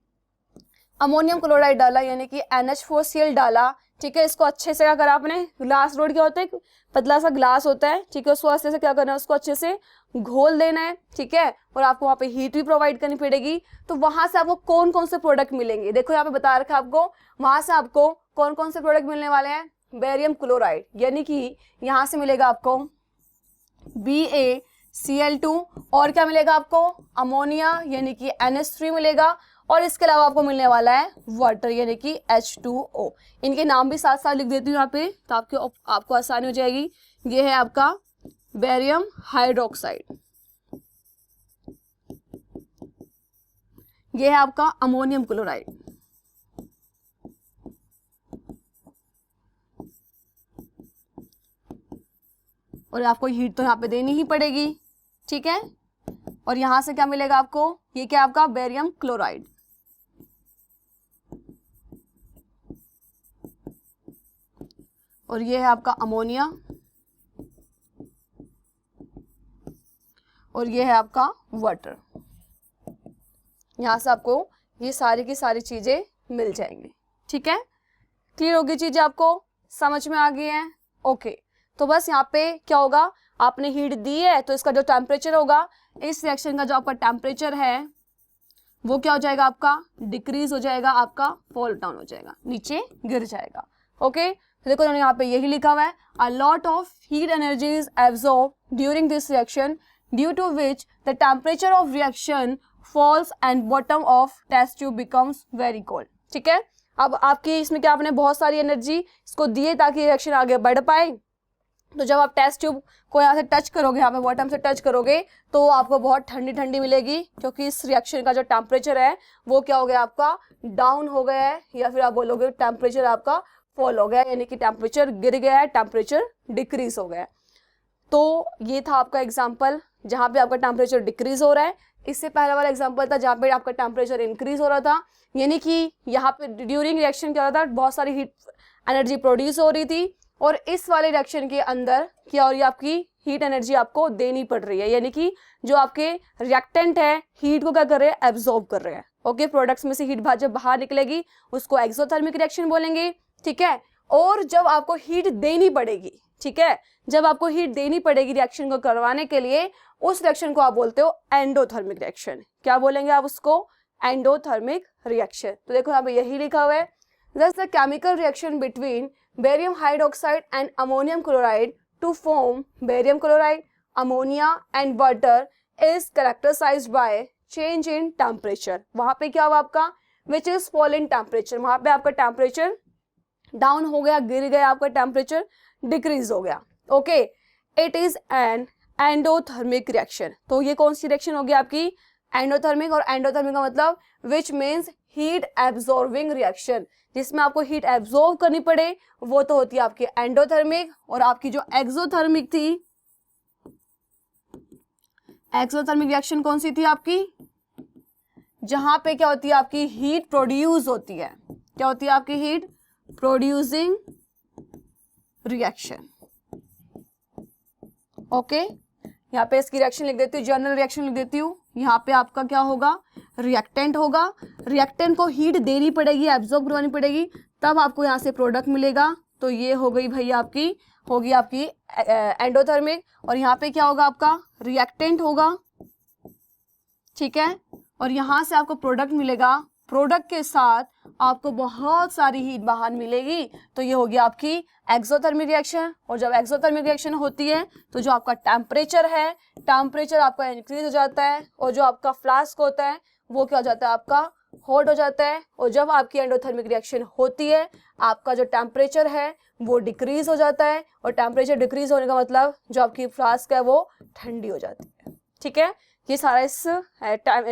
अमोनियम क्लोराइड डाला, यानी कि NH4Cl डाला, ठीक है। इसको अच्छे से क्या करा आपने, ग्लास रोड क्या होता है, पतला सा ग्लास होता है, ठीक है, उसको अच्छे से क्या करना है, उसको अच्छे से घोल देना है, ठीक है। और आपको वहाँ पे हीट भी प्रोवाइड करनी पड़ेगी। तो वहां से आपको कौन कौन से प्रोडक्ट मिलेंगे, देखो यहाँ पे बता रखा है आपको, वहां से आपको कौन कौन से प्रोडक्ट मिलने वाले हैं, बेरियम क्लोराइड, यानी कि यहाँ से मिलेगा आपको BaCl2, और क्या मिलेगा आपको, अमोनिया यानी कि NH3 मिलेगा, और इसके अलावा आपको मिलने वाला है वाटर यानी कि H2O। इनके नाम भी साथ साथ लिख देती हूँ यहाँ पे तो आपको आसानी हो जाएगी। ये है आपका बेरियम हाइड्रोक्साइड, ये है आपका अमोनियम क्लोराइड, और आपको हीट तो यहाँ पे देनी ही पड़ेगी, ठीक है। और यहां से क्या मिलेगा आपको, ये क्या आपका बेरियम क्लोराइड, और ये है आपका अमोनिया, और ये है आपका वाटर। यहाँ से आपको ये सारी की सारी चीजें मिल जाएंगी। ठीक है, क्लियर होगी चीजें, आपको समझ में आ गई है? ओके, तो बस यहाँ पे क्या होगा, आपने हीट दी है तो इसका जो टेम्परेचर होगा, इस रिएक्शन का जो आपका टेम्परेचर है वो क्या हो जाएगा, आपका डिक्रीज हो जाएगा, आपका फॉल डाउन हो जाएगा, नीचे गिर जाएगा। ओके, तो देखो यहाँ पे यही लिखा हुआ है, a lot of heat energy is absorb during this reaction due to which the temperature of reaction falls and bottom of test tube becomes very cold. ठीक है, अब आपकी इसमें क्या, आपने बहुत सारी एनर्जी इसको दिए ताकि रिएक्शन आगे बढ़ पाए, तो जब आप टेस्ट ट्यूब को यहाँ से टच करोगे, यहाँ पे बॉटम से टच करोगे, तो आपको बहुत ठंडी ठंडी मिलेगी, क्योंकि इस रिएक्शन का जो टेम्परेचर है वो क्या हो गया, आपका डाउन हो गया है, या फिर आप बोलोगे टेम्परेचर आपका फॉल हो गया है, यानी कि टेम्परेचर गिर गया है, टेम्परेचर डिक्रीज हो गया है। तो ये था आपका एग्जाम्पल जहाँ पे आपका टेम्परेचर डिक्रीज हो रहा है। इससे पहले वाला एग्जाम्पल था जहाँ पे आपका टेम्परेचर इंक्रीज हो रहा था, यानी कि यहाँ पे ड्यूरिंग रिएक्शन क्या हो रहा था, बहुत सारी हीट एनर्जी प्रोड्यूस हो रही थी, और इस वाले रिएक्शन के अंदर क्या हो रही है, आपकी हीट एनर्जी आपको देनी पड़ रही है, यानी कि जो आपके रिएक्टेंट है हीट को क्या कर रहे हैं, एब्जॉर्ब कर रहे हैं। ओके, प्रोडक्ट्स में से हीट जब बाहर निकलेगी उसको एक्सोथर्मिक रिएक्शन बोलेंगे। ठीक है, और जब आपको हीट देनी पड़ेगी, ठीक है, जब आपको हीट देनी पड़ेगी रिएक्शन को करवाने के लिए, उस रिएक्शन को आप बोलते हो एंडोथर्मिक रिएक्शन। क्या बोलेंगे आप उसको, एंडोथर्मिक रिएक्शन। तो देखो यहाँ पे यही लिखा हुआ है, thus the chemical reaction between barium hydroxide and ammonium chloride to form barium chloride, ammonia and water is characterized by change in temperature। वहां पे क्या हुआ आपका, which is fall in temperature, वहां पे आपका टेम्परेचर डाउन हो गया, गिर गया, आपका टेम्परेचर डिक्रीज हो गया। Okay, it is an endothermic reaction. तो ये कौन सी रिएक्शन होगी आपकी, एंडोथर्मिक। और एंडोथर्मिक का मतलब which means heat absorbing reaction, जिसमें आपको हीट एब्जॉर्ब करनी पड़े, वो तो होती है आपकी एंडोथर्मिक। और आपकी जो एक्सोथर्मिक थी, एक्सोथर्मिक रिएक्शन कौन सी थी आपकी, जहां पे क्या होती है, आपकी हीट प्रोड्यूस होती है। क्या होती है आपकी, हीट प्रोड्यूसिंग रिएक्शन। ओके, यहाँ पे इसकी रिएक्शन लिख देती हूँ, जनरल रिएक्शन लिख देती हूँ। यहाँ पे आपका क्या होगा, रिएक्टेंट होगा, रिएक्टेंट को हीट देनी पड़ेगी, एब्जॉर्ब करवानी पड़ेगी, तब आपको यहाँ से प्रोडक्ट मिलेगा। तो ये हो गई भैया आपकी, होगी आपकी एंडोथर्मिक। और यहाँ पे क्या होगा, आपका रिएक्टेंट होगा। ठीक है, और यहाँ से आपको प्रोडक्ट मिलेगा, प्रोडक्ट के साथ आपको बहुत सारी हीट बाहर मिलेगी, तो ये होगी आपकी एक्सोथर्मिक रिएक्शन। और जब एक्सोथर्मिक रिएक्शन होती है तो जो आपका टेम्परेचर है, टेम्परेचर आपका इंक्रीज हो जाता है, और जो आपका फ्लास्क होता है वो क्या हो जाता है, आपका हॉट हो जाता है। और जब आपकी एंडोथर्मिक रिएक्शन होती है, आपका जो टेम्परेचर है वो डिक्रीज हो जाता है, और टेम्परेचर डिक्रीज होने का मतलब जो आपकी फ्लास्क है वो ठंडी हो जाती है। ठीक है, ये सारा इस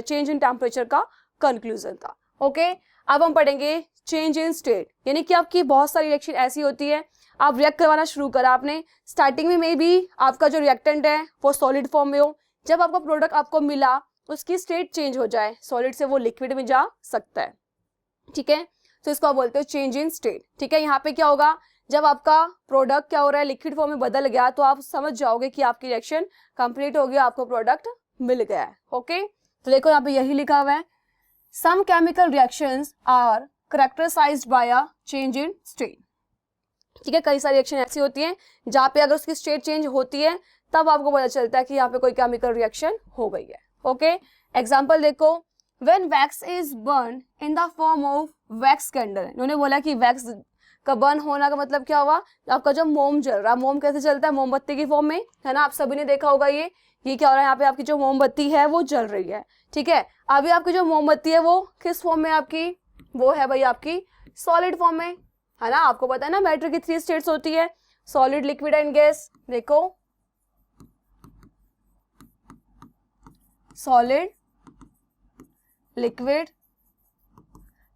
चेंज इन टेम्परेचर का कंक्लूजन था। ओके, अब हम पढ़ेंगे चेंज इन स्टेट, यानी कि आपकी बहुत सारी रिएक्शन ऐसी होती है, आप रिएक्ट करवाना शुरू करा आपने, स्टार्टिंग में भी आपका जो रिएक्टेंट है वो सॉलिड फॉर्म में हो, जब आपका प्रोडक्ट आपको मिला उसकी स्टेट चेंज हो जाए, सॉलिड से वो लिक्विड में जा सकता है। ठीक है, तो इसको आप बोलते हो चेंज इन स्टेट। ठीक है, यहाँ पे क्या होगा, जब आपका प्रोडक्ट क्या हो रहा है, लिक्विड फॉर्म में बदल गया, तो आप समझ जाओगे कि आपकी रिएक्शन कंप्लीट हो गया, आपको प्रोडक्ट मिल गया है। ओके, तो देखो यहाँ पे यही लिखा हुआ है, some chemical reactions are characterized by a change in state। ठीक है, कई सारी रिएक्शन ऐसी होती हैं जहाँ पे अगर उसकी स्टेट चेंज होती है तब आपको पता चलता है कि यहाँ पे कोई केमिकल रिएक्शन हो गई है। ओके, एग्जांपल देखो, when wax is burned in the form of wax candle, उन्होंने बोला कि वैक्स का बर्न होना का मतलब क्या हुआ, आपका जो मोम जल रहा है, मोम कैसे चलता है, मोमबत्ती की फॉर्म में, है ना, आप सभी ने देखा होगा। ये क्या हो रहा है, यहाँ पे आपकी जो मोमबत्ती है वो जल रही है। ठीक है, अभी आपकी जो मोमबत्ती है वो किस फॉर्म में आपकी, वो है भाई आपकी सॉलिड फॉर्म में, है ना। आपको पता है ना मैटर की 3 स्टेट्स होती है, सॉलिड, लिक्विड एंड गैस। देखो, सॉलिड, लिक्विड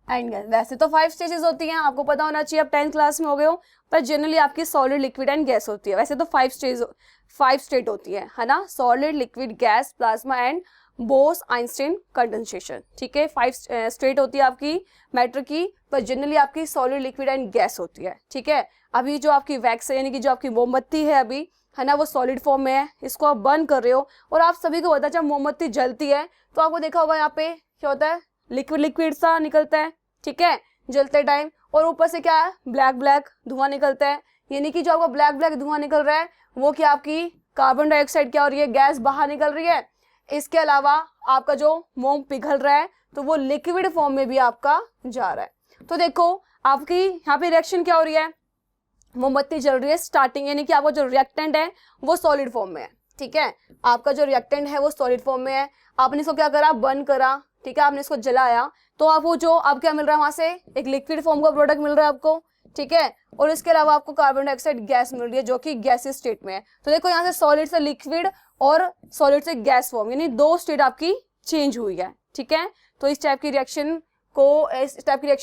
एंड गैस। वैसे तो 5 स्टेजेस होती हैं, आपको पता होना चाहिए, आप 10th क्लास में हो गए हो, पर जनरली आपकी सॉलिड, लिक्विड एंड गैस होती है। वैसे तो 5 स्टेट होती है ना, solid, liquid, gas, plasma and boss Einstein condensation, ठीक है। 5 स्टेट होती है आपकी मैटर की, पर जनरली आपकी सॉलिड, लिक्विड एंड गैस होती है, ठीक है। अभी जो आपकी वैक्स है यानी कि जो आपकी मोमबत्ती है अभी, है ना, वो सॉलिड फॉर्म में है, इसको आप बर्न कर रहे हो। और आप सभी को पता है जब मोमबत्ती जलती है तो आपको देखा होगा यहाँ पे क्या होता है, लिक्विड लिक्विड सा निकलता है, ठीक है, जलते टाइम। और ऊपर से क्या है, ब्लैक ब्लैक धुआं निकलता है, यानी कि जो आपका ब्लैक ब्लैक धुआं निकल रहा है वो क्या आपकी कार्बन डाइऑक्साइड क्या हो रही है, गैस बाहर निकल रही है। इसके अलावा आपका जो मोम पिघल रहा है तो वो लिक्विड फॉर्म में भी आपका जा रहा है। तो देखो आपकी यहाँ पे रिएक्शन क्या हो रही है, मोमबत्ती जल रही है स्टार्टिंग, यानी कि आपका जो रिएक्टेंट है वो सॉलिड फॉर्म में है, ठीक है। आपका जो रिएक्टेंट है वो सॉलिड फॉर्म में है, आपने इसको क्या करा, बर्न करा, ठीक है, आपने इसको जलाया, तो आपको जो अब क्या मिल रहा है वहां से, एक लिक्विड फॉर्म का प्रोडक्ट मिल रहा है आपको, ठीक है। और इसके अलावा आपको कार्बन डाइऑक्साइड गैस मिल रही है जो कि गैसीय स्टेट में है। तो देखो यहाँ से सॉलिड से लिक्विड और सॉलिड से गैस फॉर्म, यानी 2 स्टेट आपकी चेंज हुई है, ठीक है। तो इस टाइप की रिएक्शन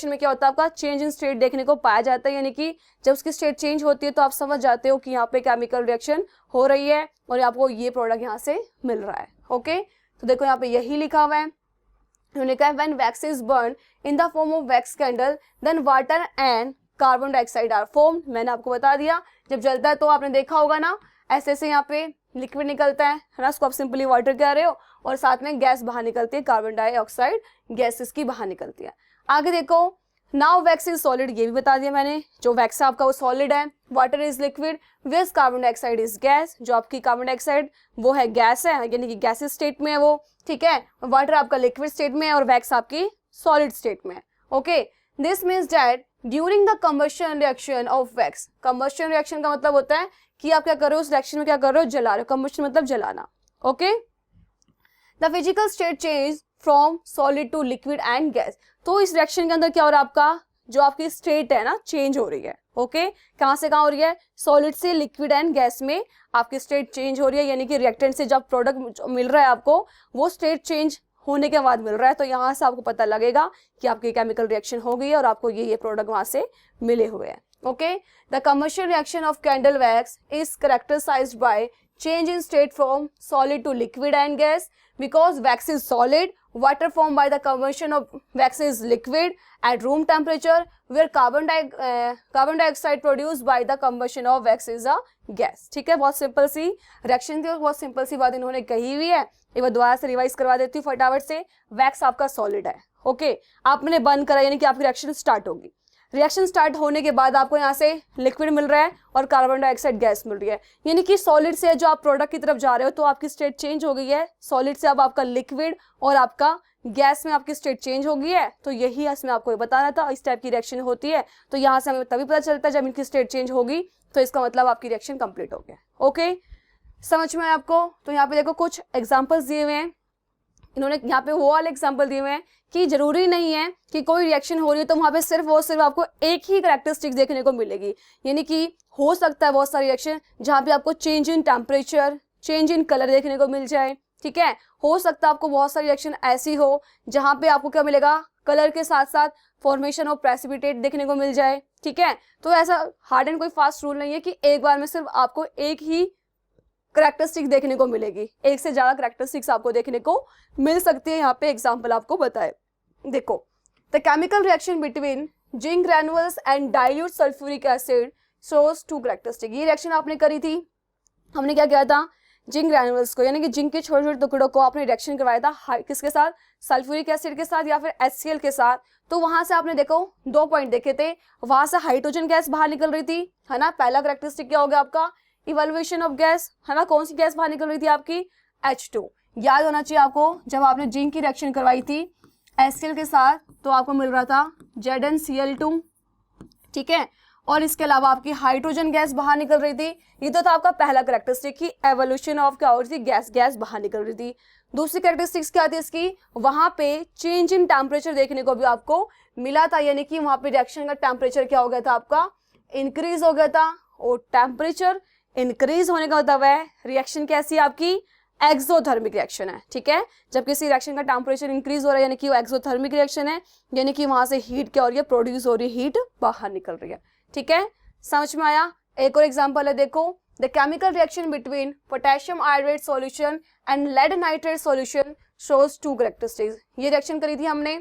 में क्या होता है, आपका चेंज इन स्टेट देखने को पाया जाता है, यानी कि जब उसकी स्टेट चेंज होती है तो आप समझ जाते हो कि यहाँ पे केमिकल रिएक्शन हो रही है और आपको ये प्रोडक्ट यहाँ से मिल रहा है, ओके। तो देखो यहाँ पे यही लिखा हुआ है, उन्होंने कहा when wax is burn in the form of wax candle then water and carbon dioxide are formed. मैंने आपको बता दिया जब जलता है तो आपने देखा होगा ना, ऐसे ऐसे यहाँ पे लिक्विड निकलता है ना, उसको आप सिंपली वाटर कह रहे हो, और साथ में गैस बाहर निकलती है, कार्बन डाइऑक्साइड गैसेस की बाहर निकलती है। आगे देखो, नाउ वैक्स इज सॉलिड, ये भी बता दिया मैंने, जो वैक्स है आपका वो सॉलिड है, water is liquid, waste carbon dioxide is gas, जो आपकी कार्बन डाइऑक्साइड वो है गैस है, यानी कि गैसेस स्टेट में है वो, ठीक है। वाटर आपका लिक्विड स्टेट में है और वैक्स आपकी सॉलिड स्टेट में है, okay. This means that during the combustion reaction of wax, combustion reaction का मतलब होता है कि आप क्या कर रहे हो, उस रिएक्शन में क्या कर रहे हो, जला रहे हो, कंबशन मतलब जलाना, okay. The physical state change from solid to liquid and gas, तो इस रिएक्शन के अंदर क्या हो रहा है, आपका जो आपकी स्टेट है ना चेंज हो रही है, ओके। कहाँ से कहाँ हो रही है, सॉलिड से लिक्विड एंड गैस में आपकी स्टेट चेंज हो रही है, यानी कि रिएक्टेंट से जब प्रोडक्ट मिल रहा है आपको वो स्टेट चेंज होने के बाद मिल रहा है। तो यहाँ से आपको पता लगेगा कि आपकी केमिकल रिएक्शन हो गई है और आपको ये प्रोडक्ट वहां से मिले हुए हैं, okay. The commercial reaction of candle wax is characterised by change in state from solid to liquid and gas, because wax is solid, water formed by the combustion of wax is liquid at room temperature, where carbon dioxide produced by the combustion of wax is a gas, ठीक है। बहुत simple सी reaction थी और बहुत simple सी बात इन्होंने कही हुई है, एक बार दोबारा से रिवाइज करवा देती हूँ फटाफट से। वैक्स आपका सॉलिड है, ओके, आपने बंद करा यानी कि आपकी रिएक्शन स्टार्ट होगी, रिएक्शन स्टार्ट होने के बाद आपको यहाँ से लिक्विड मिल रहा है और कार्बन डाइऑक्साइड गैस मिल रही है, यानी कि सॉलिड से जो आप प्रोडक्ट की तरफ जा रहे हो तो आपकी स्टेट चेंज हो गई है, सॉलिड से अब आपका लिक्विड और आपका गैस में आपकी स्टेट चेंज हो गई है। तो यही इसमें आपको बताना था, इस टाइप की रिएक्शन होती है। तो यहाँ से हमें तभी पता चलता है जब इनकी स्टेट चेंज होगी, तो इसका मतलब आपकी रिएक्शन कंप्लीट हो गया, ओके। समझ में आपको? तो यहाँ पे देखो कुछ एग्जाम्पल्स दिए हुए हैं इन्होंने, यहाँ पे वो वाले एग्जाम्पल दिए हुए हैं कि जरूरी नहीं है कि कोई रिएक्शन हो रही है तो वहाँ पे सिर्फ आपको एक ही कैरेक्टरिस्टिक्स देखने को मिलेगी, यानी कि हो सकता है बहुत सारी रिएक्शन जहाँ पे आपको change in temperature, change in colour देखने को मिल जाए, ठीक है। हो सकता है आपको बहुत सारी रिएक्शन ऐसी हो जहाँ पे आपको क्या मिलेगा, कलर के साथ साथ फॉर्मेशन ऑफ प्रेसिपिटेट देखने को मिल जाए, ठीक है। तो ऐसा हार्ड एंड कोई फास्ट रूल नहीं है कि एक बार में सिर्फ आपको एक ही कैरेक्टरिस्टिक देखने को मिलेगी, एक से ज्यादा कैरेक्टरिस्टिक्स आपको देखने को मिल सकती है। यहाँ पे एग्जांपल आपको बताए, देखो, the chemical reaction between zinc ग्रैन्युल्स and dilute sulphuric acid shows 2 characteristic. ये रिएक्शन आपने करी थी, हमने क्या किया था, जिंक ग्रैन्युल्स को यानी कि जिंक के छोटे छोटे टुकड़ों को आपने रिएक्शन करवाया था किसके साथ, सल्फ्यूरिक एसिड के साथ या फिर HCl के साथ। तो वहां से आपने देखो 2 पॉइंट देखे थे, वहां से हाइड्रोजन गैस बाहर निकल रही थी, है ना। पहला कैरेक्टरिस्टिक क्या हो गया आपका, इवैल्यूएशन ऑफ गैस, है ना। कौन सी गैस बाहर निकल रही थी आपकी, H2। याद होना चाहिए आपको, जब आपने जिंक की रिएक्शन करवाई थी HCl के साथ तो आपको मिल रहा था ZnCl2, ठीक है। और इसके अलावा आपकी हाइड्रोजन गैस बाहर निकल रही थी, ये तो था आपका पहला कैरेक्टरिस्टिक की एवोल्यूशन ऑफ क्या हो रही थी, गैस बाहर निकल रही थी। दूसरी कैरेक्टरिस्टिक्स क्या थी इसकी, वहां पे चेंज इन टेम्परेचर देखने को भी आपको मिला था, यानी कि वहां पे रिएक्शन का टेम्परेचर क्या हो गया था आपका, इंक्रीज हो गया था। और टेम्परेचर इंक्रीज होने का मतलब है रिएक्शन कैसी है आपकी, एक्सोथर्मिक रिएक्शन है, ठीक है। जब किसी रिएक्शन का टेम्परेचर इंक्रीज हो रहा है यानी कि वो एक्सोथर्मिक रिएक्शन है, यानी कि वहां से हीट क्या हो रही है, प्रोड्यूस हो रही है, हीट बाहर निकल रही है, ठीक है। समझ में आया? एक और एग्जांपल है, देखो, the chemical reaction between potassium iodide solution and lead nitrate solution shows two characteristics. ये रिएक्शन करी थी हमने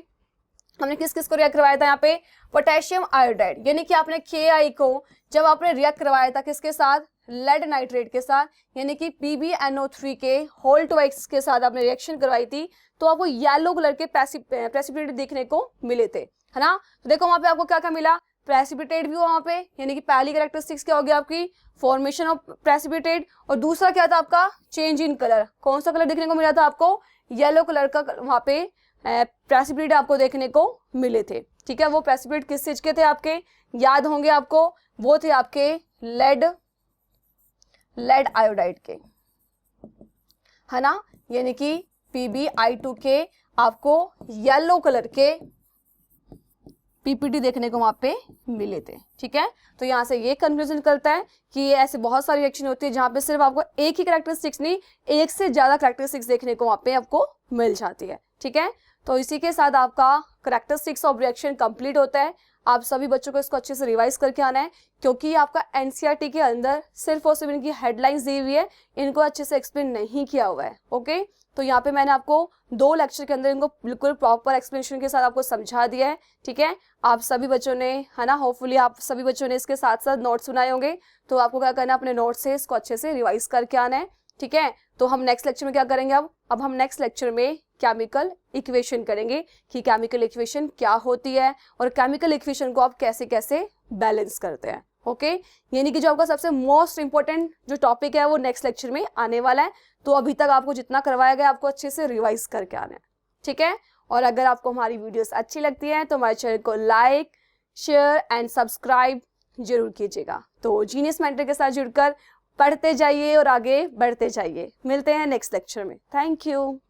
किस किस को रिएक्ट करवाया था यहाँ पे, पोटेशियम आयोडाइड, यानी कि आपने KI को जब आपने रिएक्ट करवाया था किसके साथ, लेड नाइट्रेट के साथ, यानी कि PbNO3 के होल 2x के साथ आपने रिएक्शन करवाई थी, तो आपको येलो कलर के प्रेसिपिटेट देखने को मिले थे, है ना। तो देखो वहां पे आपको क्या क्या मिला, प्रेसिपिटेट भी वहां पे, यानी कि पहली कैरेक्टरिस्टिक्स क्या हो गया आपकी, फॉर्मेशन ऑफ प्रेसिपिटेट, और दूसरा क्या था आपका, चेंज इन कलर। कौन सा कलर देखने को मिला था आपको, येलो कलर का वहां पे प्रेसिपिटेट आपको देखने को मिले थे, ठीक है। वो प्रेसिपिटेट किस चीज के थे आपके, याद होंगे आपको, वो थे आपके लेड आयोडाइड के, है ना, यानी कि PbI2 के आपको येलो कलर के PPT देखने को वहां पे मिले थे, ठीक है। तो यहाँ से ये कंक्लूजन करता है कि ये ऐसे बहुत सारी रिएक्शन होती है जहाँ पे सिर्फ आपको एक ही कैरेक्टरिस्टिक्स नहीं, एक से ज्यादा कैरेक्टरिस्टिक्स देखने को वहां पे आपको मिल जाती है, ठीक है। तो इसी के साथ आपका कैरेक्टरिस्टिक्स ऑफ रिएक्शन कंप्लीट होता है। आप सभी बच्चों को इसको अच्छे से रिवाइज करके आना है, क्योंकि आपका NCERT के अंदर सिर्फ और सिर्फ इनकी हेडलाइंस दी हुई है, इनको अच्छे से एक्सप्लेन नहीं किया हुआ है, ओके। तो यहाँ पे मैंने आपको 2 लेक्चर के अंदर इनको बिल्कुल प्रॉपर एक्सप्लेनेशन के साथ आपको समझा दिया है, ठीक है। आप सभी बच्चों ने, है ना, होपफुली आप सभी बच्चों ने इसके साथ साथ नोट्स बनाए होंगे, तो आपको क्या करना है, अपने नोट्स से इसको अच्छे से रिवाइज करके आना है, ठीक है। तो हम नेक्स्ट लेक्चर में क्या करेंगे, अब हम नेक्स्ट लेक्चर में केमिकल इक्वेशन करेंगे कि केमिकल इक्वेशन क्या होती है और केमिकल इक्वेशन को आप कैसे कैसे बैलेंस करते हैं, ओके। यानी कि जो आपका सबसे मोस्ट इंपॉर्टेंट जो टॉपिक है वो नेक्स्ट लेक्चर में आने वाला है। तो अभी तक आपको जितना करवाया गया आपको अच्छे से रिवाइज करके आना है, ठीक है। और अगर आपको हमारी वीडियोस अच्छी लगती है तो हमारे चैनल को लाइक, शेयर एंड सब्सक्राइब जरूर कीजिएगा। तो जीनियस मेंटर के साथ जुड़कर पढ़ते जाइए और आगे बढ़ते जाइए। मिलते हैं नेक्स्ट लेक्चर में। Thank you.